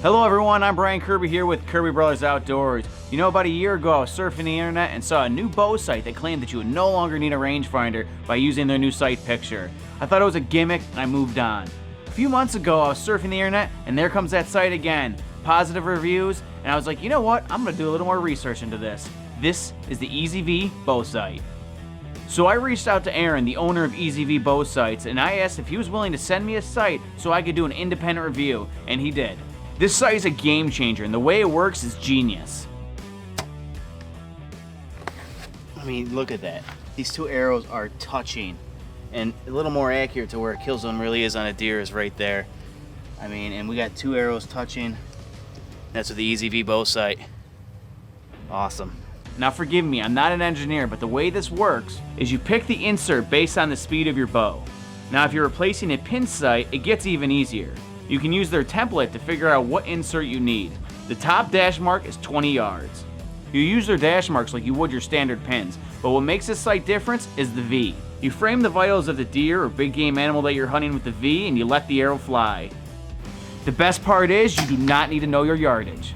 Hello everyone, I'm Brian Kirby here with Kirby Brothers Outdoors. You know, about a year ago I was surfing the internet and saw a new bow site that claimed that you would no longer need a rangefinder by using their new site picture. I thought it was a gimmick and I moved on. A few months ago I was surfing the internet and there comes that site again. Positive reviews, and I was like, you know what, I'm going to do a little more research into this. This is the EZV bow site. So I reached out to Aaron, the owner of EZV bow sites, and I asked if he was willing to send me a site so I could do an independent review, and he did. This site is a game changer, and the way it works is genius. I mean, look at that. These two arrows are touching, and a little more accurate to where a kill zone really is on a deer is right there. I mean, and we got two arrows touching. That's with the EZV bow site. Awesome. Now forgive me, I'm not an engineer, but the way this works is you pick the insert based on the speed of your bow. Now if you're replacing a pin sight, it gets even easier. You can use their template to figure out what insert you need. The top dash mark is 20 yards. You use their dash marks like you would your standard pins, but what makes this sight different is the V. You frame the vitals of the deer or big game animal that you're hunting with the V and you let the arrow fly. The best part is you do not need to know your yardage.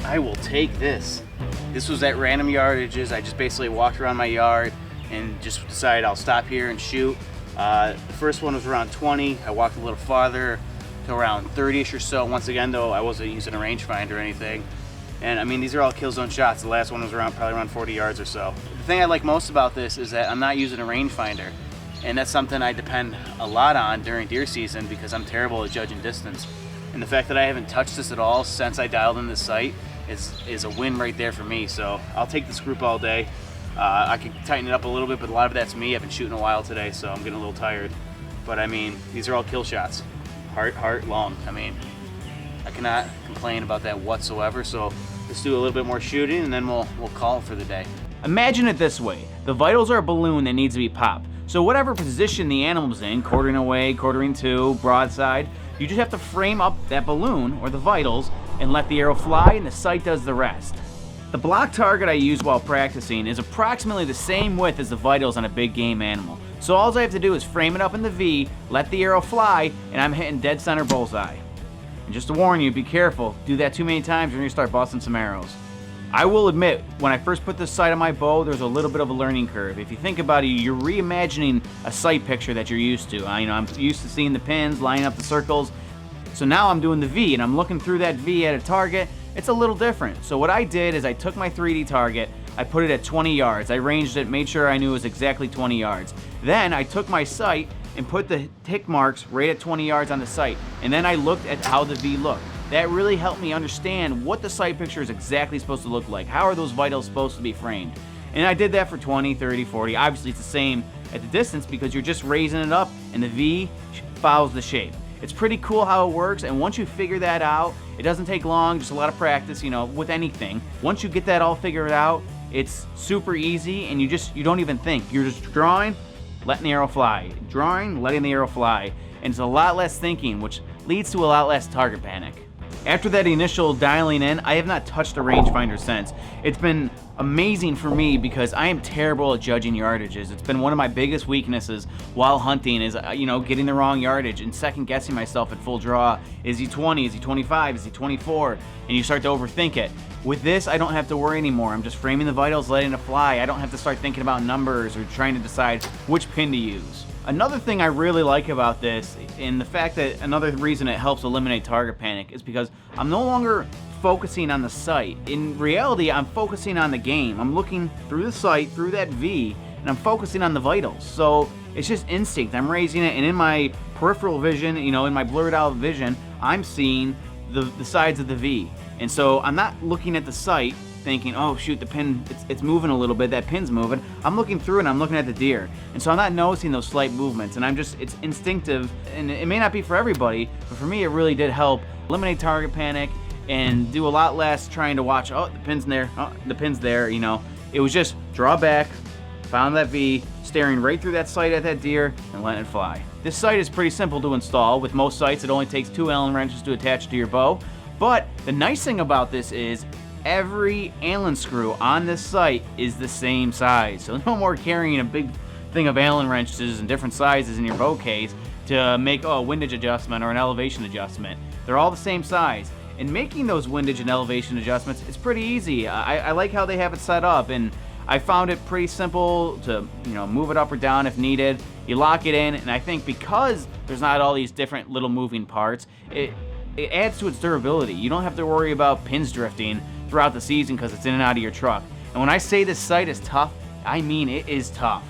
I will take this. This was at random yardages. I just basically walked around my yard and just decided I'll stop here and shoot. The first one was around 20. I walked a little farther to around 30ish or so. Once again though, I wasn't using a rangefinder or anything. And I mean, these are all kill zone shots. The last one was probably around 40 yards or so. The thing I like most about this is that I'm not using a rangefinder. And that's something I depend a lot on during deer season because I'm terrible at judging distance. And the fact that I haven't touched this at all since I dialed in this site is a win right there for me. So I'll take this group all day. I can tighten it up a little bit, but a lot of that's me. I've been shooting a while today, so I'm getting a little tired. But I mean, these are all kill shots. Heart, long. I mean, I cannot complain about that whatsoever. So let's do a little bit more shooting and then we'll call it for the day. Imagine it this way. The vitals are a balloon that needs to be popped. So whatever position the animal's in, quartering away, quartering to, broadside, you just have to frame up that balloon or the vitals and let the arrow fly and the sight does the rest. The block target I use while practicing is approximately the same width as the vitals on a big game animal. So all I have to do is frame it up in the V, let the arrow fly, and I'm hitting dead center bullseye. And just to warn you, be careful. Do that too many times, you're gonna start busting some arrows. I will admit, when I first put this sight on my bow, there's a little bit of a learning curve. If you think about it, you're reimagining a sight picture that you're used to. I'm used to seeing the pins, lining up the circles. So now I'm doing the V and I'm looking through that V at a target. It's a little different. So what I did is I took my 3D target, I put it at 20 yards. I ranged it, made sure I knew it was exactly 20 yards. Then I took my sight and put the tick marks right at 20 yards on the sight. And then I looked at how the V looked. That really helped me understand what the sight picture is exactly supposed to look like. How are those vitals supposed to be framed? And I did that for 20, 30, 40. Obviously it's the same at the distance because you're just raising it up and the V follows the shape. It's pretty cool how it works, and once you figure that out, it doesn't take long, just a lot of practice, with anything. Once you get that all figured out, it's super easy, and you don't even think. You're just drawing, letting the arrow fly. Drawing, letting the arrow fly. And it's a lot less thinking, which leads to a lot less target panic. After that initial dialing in, I have not touched a rangefinder since. It's been amazing for me because I am terrible at judging yardages. It's been one of my biggest weaknesses while hunting is, getting the wrong yardage and second guessing myself at full draw. Is he 20? Is he 25? Is he 24? And you start to overthink it. With this, I don't have to worry anymore. I'm just framing the vitals, letting it fly. I don't have to start thinking about numbers or trying to decide which pin to use. Another thing I really like about this, and the fact that another reason it helps eliminate target panic, is because I'm no longer focusing on the sight. In reality, I'm focusing on the game. I'm looking through the sight, through that V, and I'm focusing on the vitals. So it's just instinct. I'm raising it, and in my peripheral vision, in my blurred out vision, I'm seeing the sides of the V. And so I'm not looking at the sight thinking, oh shoot, the pin, it's moving a little bit, that pin's moving. I'm looking through and I'm looking at the deer. And so I'm not noticing those slight movements, and it's instinctive, and it may not be for everybody, but for me it really did help eliminate target panic and do a lot less trying to watch, oh, the pin's there, oh, the pin's there, It was just draw back, found that V, staring right through that sight at that deer, and letting it fly. This sight is pretty simple to install. With most sights, it only takes 2 Allen wrenches to attach to your bow. But the nice thing about this is every Allen screw on this site is the same size. So no more carrying a big thing of Allen wrenches and different sizes in your bow case to make a windage adjustment or an elevation adjustment. They're all the same size. And making those windage and elevation adjustments is pretty easy. I like how they have it set up, and I found it pretty simple to move it up or down if needed. You lock it in, and I think because there's not all these different little moving parts, it adds to its durability. You don't have to worry about pins drifting throughout the season because it's in and out of your truck. And when I say this sight is tough, I mean it is tough.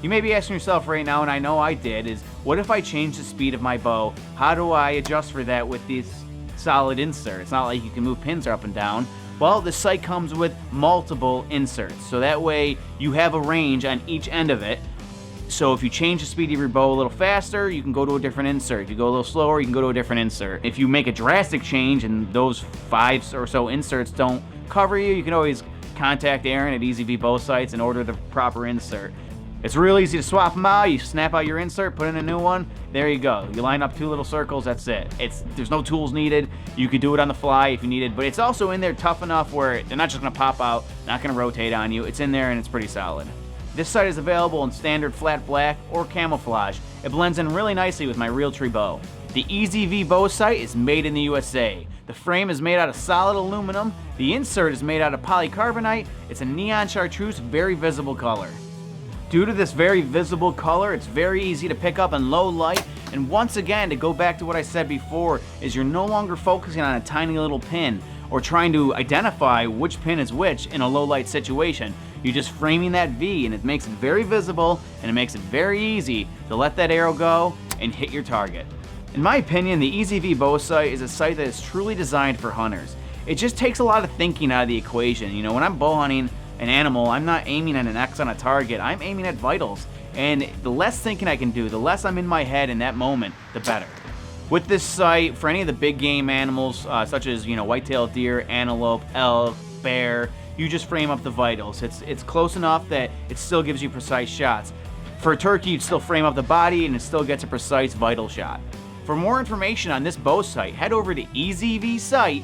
You may be asking yourself right now, and I know I did, is what if I change the speed of my bow? How do I adjust for that with this solid insert? It's not like you can move pins up and down. Well, this sight comes with multiple inserts, so that way you have a range on each end of it. So if you change the speed of your bow a little faster, you can go to a different insert. If you go a little slower, you can go to a different insert. If you make a drastic change and those 5 or so inserts don't cover you, you can always contact Aaron at EZV Bow Sights and order the proper insert. It's real easy to swap them out. You snap out your insert, put in a new one, there you go. You line up 2 little circles, that's it. There's no tools needed. You could do it on the fly if you needed, but it's also in there tough enough where they're not just gonna pop out, not gonna rotate on you. It's in there and it's pretty solid. This sight is available in standard flat black or camouflage. It blends in really nicely with my Realtree bow. The EZV Bow Sight is made in the USA. The frame is made out of solid aluminum. The insert is made out of polycarbonate. It's a neon chartreuse, very visible color. Due to this very visible color, it's very easy to pick up in low light. And once again, to go back to what I said before, is you're no longer focusing on a tiny little pin or trying to identify which pin is which in a low light situation. You're just framing that V, and it makes it very visible, and it makes it very easy to let that arrow go and hit your target. In my opinion, the EZV Bow Sight is a sight that is truly designed for hunters. It just takes a lot of thinking out of the equation. When I'm bow hunting an animal, I'm not aiming at an X on a target, I'm aiming at vitals. And the less thinking I can do, the less I'm in my head in that moment, the better. With this sight, for any of the big game animals, such as white-tailed deer, antelope, elk, bear, you just frame up the vitals. It's close enough that it still gives you precise shots. For a turkey, you'd still frame up the body and it still gets a precise vital shot. For more information on this bow sight, head over to ezvsight.com.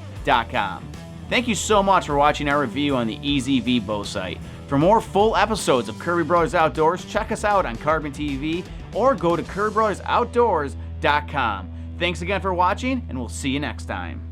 Thank you so much for watching our review on the EZV Bow Sight. For more full episodes of Kirby Brothers Outdoors, check us out on Carbon TV or go to KirbyBrothersOutdoors.com. Thanks again for watching, and we'll see you next time.